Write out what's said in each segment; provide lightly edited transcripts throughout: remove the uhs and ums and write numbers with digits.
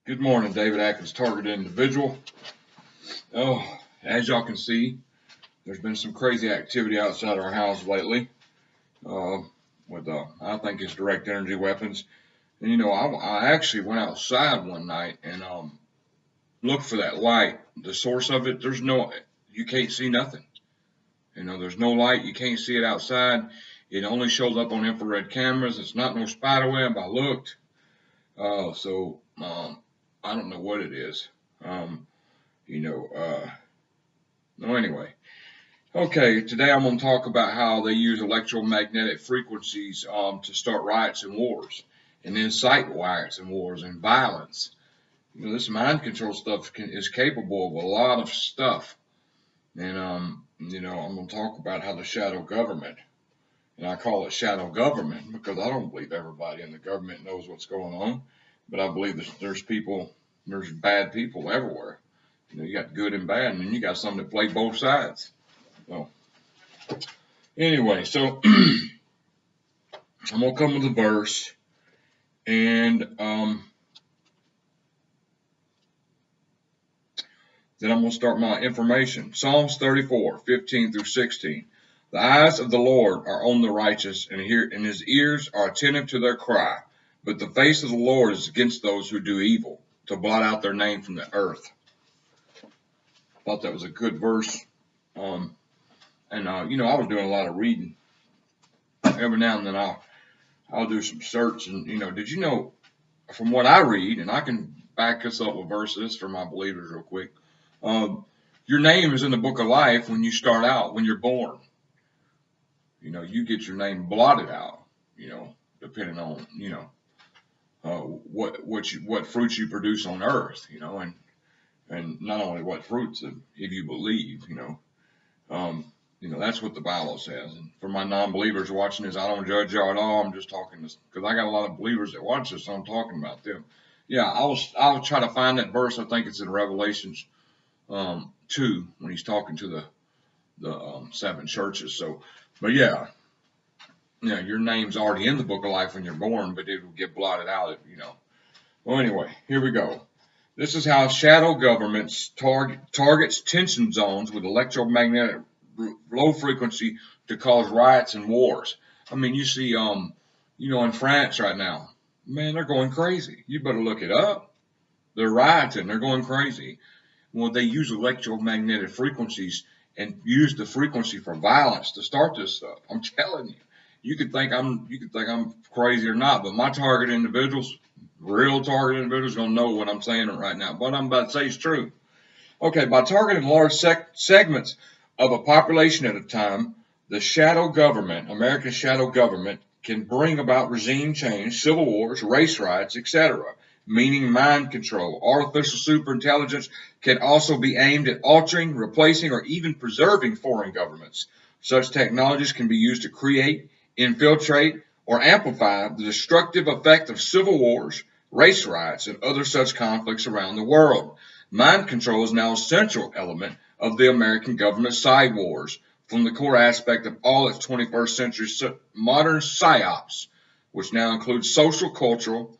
Good morning, David Atkins, targeted individual. Oh, as y'all can see, there's been some crazy activity outside our house lately uh, with, I think it's direct energy weapons. And, I actually went outside one night and looked for that light. The source of it, you can't see nothing. There's no light. You can't see it outside. It only shows up on infrared cameras. It's not no spider web. I looked. I don't know what it is. Um, you know, uh, no, anyway. Okay, today I'm going to talk about how they use electromagnetic frequencies to start riots and wars and incite riots and wars and violence. This mind control stuff is capable of a lot of stuff. And, I'm going to talk about how the shadow government, and I call it shadow government because I don't believe everybody in the government knows what's going on, but I believe there's bad people everywhere. You got good and bad, and then you got some that play both sides. So, anyway, I'm going to come with a verse, and then I'm going to start my information. Psalms 34:15-16. The eyes of the Lord are on the righteous, and his ears are attentive to their cry. But the face of the Lord is against those who do evil, to blot out their name from the earth. Thought that was a good verse. I was doing a lot of reading. Every now and then I'll do some search, and did you know, from what I read, and I can back this up with verses for my believers real quick. Your name is in the book of life when you start out, when you're born. You get your name blotted out. Depending on what fruits you produce on earth. And not only what fruits, if you believe. That's what the Bible says. And for my non-believers watching this, I don't judge y'all at all. I'm just talking this because I got a lot of believers that watch this, so I'm talking about them. Yeah, I'll try to find that verse. I think it's in Revelations 2 when he's talking to the 7 churches. So, but yeah, your name's already in the book of life when you're born, but it will get blotted out. Well, anyway, here we go. This is how shadow governments targets tension zones with electromagnetic low frequency to cause riots and wars. I mean, you see, in France right now, man, they're going crazy. You better look it up. They're rioting. They're going crazy. Well, they use electromagnetic frequencies and use the frequency for violence to start this stuff. I'm telling you. You could think I'm crazy or not, but my target individuals, real target individuals, don't know what I'm saying right now. What I'm about to say is true. Okay, by targeting large segments of a population at a time, the shadow government, America's shadow government, can bring about regime change, civil wars, race riots, etc. Meaning mind control. Artificial superintelligence can also be aimed at altering, replacing, or even preserving foreign governments. Such technologies can be used to create, infiltrate, or amplify the destructive effect of civil wars, race riots, and other such conflicts around the world. Mind control is now a central element of the American government side wars, from the core aspect of all its 21st century modern psyops, which now includes social, cultural,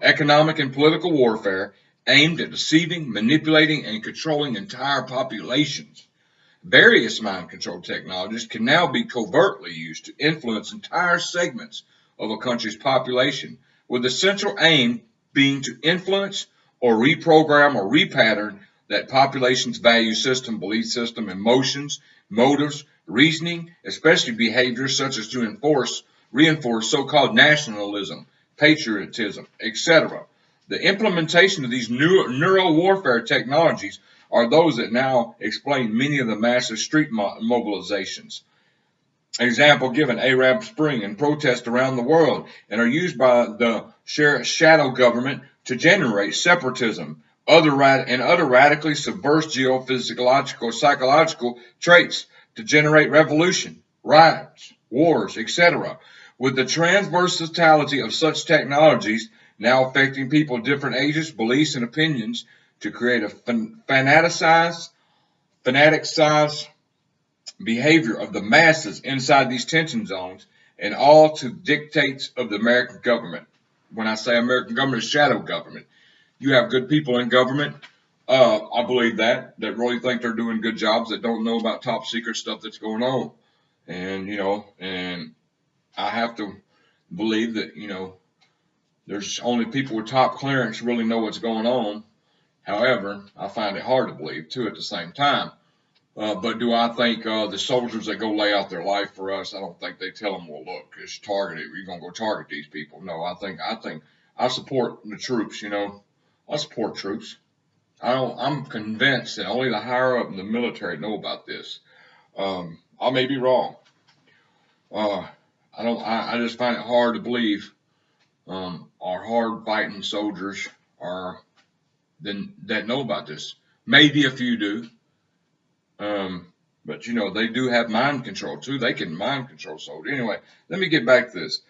economic, and political warfare aimed at deceiving, manipulating, and controlling entire populations. Various mind control technologies can now be covertly used to influence entire segments of a country's population, with the central aim being to influence or reprogram or repattern that population's value system, belief system, emotions, motives, reasoning, especially behaviors such as to reinforce so-called nationalism, patriotism, etc. The implementation of these neural warfare technologies are those that now explain many of the massive street mobilizations. Example given, Arab Spring and protests around the world, and are used by the shadow government to generate separatism, other radically subversive geophysiological, psychological traits to generate revolution, riots, wars, etc. With the transversality of such technologies now affecting people of different ages, beliefs, and opinions, to create a fanaticized behavior of the masses inside these tension zones, and all to dictates of the American government. when I say American government, is shadow government. You have good people in government. I believe that really think they're doing good jobs, that don't know about top secret stuff that's going on. And, and I have to believe that, there's only people with top clearance really know what's going on. However, I find it hard to believe too at the same time. But do I think the soldiers that go lay out their life for us, I don't think they tell them, well, look, it's targeted. We're gonna go target these people. No, I think I support the troops. I support troops. I'm convinced that only the higher up in the military know about this. I may be wrong. Uh, I don't. I just find it hard to believe our hard fighting soldiers are that know about this. Maybe a few do. But they do have mind control too. They can mind control soldiers. Anyway, let me get back to this.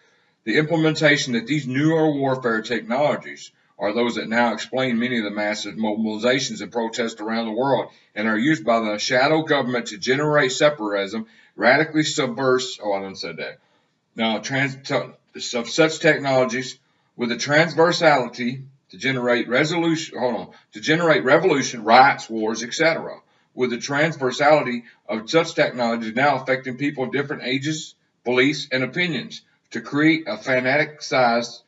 The implementation that these newer warfare technologies are those that now explain many of the massive mobilizations and protests around the world and are used by the shadow government to generate separatism, radically subverse. Oh, I didn't say that. Now, of such technologies with a transversality to generate revolution, riots, wars, etc. With the transversality of such technologies now affecting people of different ages, beliefs, and opinions to create a fanatic sized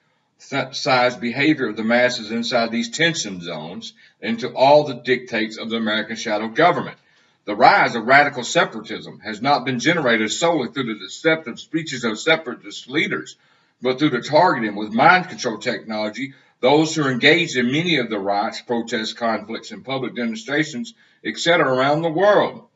behavior of the masses inside these tension zones into all the dictates of the American shadow government. The rise of radical separatism has not been generated solely through the deceptive speeches of separatist leaders, but through the targeting with mind control technology those who are engaged in many of the riots, protests, conflicts, and public demonstrations, etc. around the world.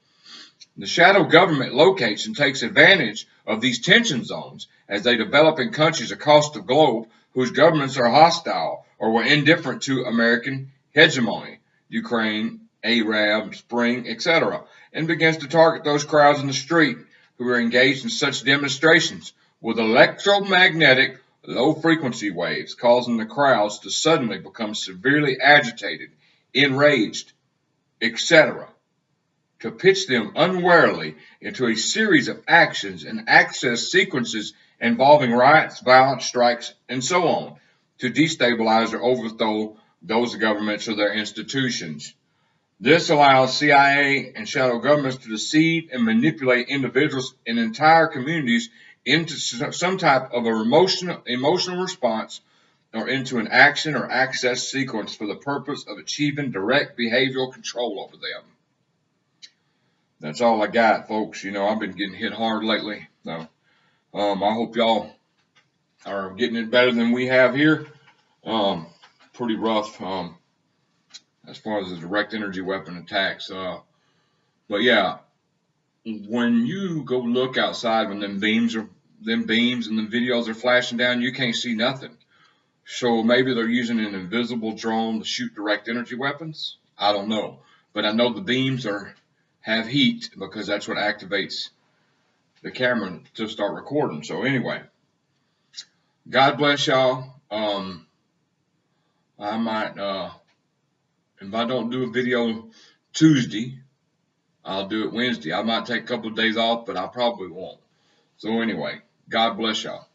The shadow government locates and takes advantage of these tension zones as they develop in countries across the globe whose governments are hostile or were indifferent to American hegemony, Ukraine, Arab Spring, etc., and begins to target those crowds in the street who are engaged in such demonstrations with electromagnetic low-frequency waves, causing the crowds to suddenly become severely agitated, enraged, etc., to pitch them unwarily into a series of actions and access sequences involving riots, violence, strikes, and so on, to destabilize or overthrow those governments or their institutions. This allows CIA and shadow governments to deceive and manipulate individuals and entire communities into some type of an emotional response or into an action or access sequence for the purpose of achieving direct behavioral control over them. That's all I got, folks. I've been getting hit hard lately. So, I hope y'all are getting it better than we have here. Pretty rough as far as the direct energy weapon attacks. But yeah, when you go look outside when them beams and the videos are flashing down, you can't see nothing. So maybe they're using an invisible drone to shoot direct energy weapons. I don't know, but I know the beams have heat because that's what activates the camera to start recording. So anyway, God bless y'all. I might, if I don't do a video Tuesday, I'll do it Wednesday. I might take a couple of days off, but I probably won't. So anyway, God bless y'all.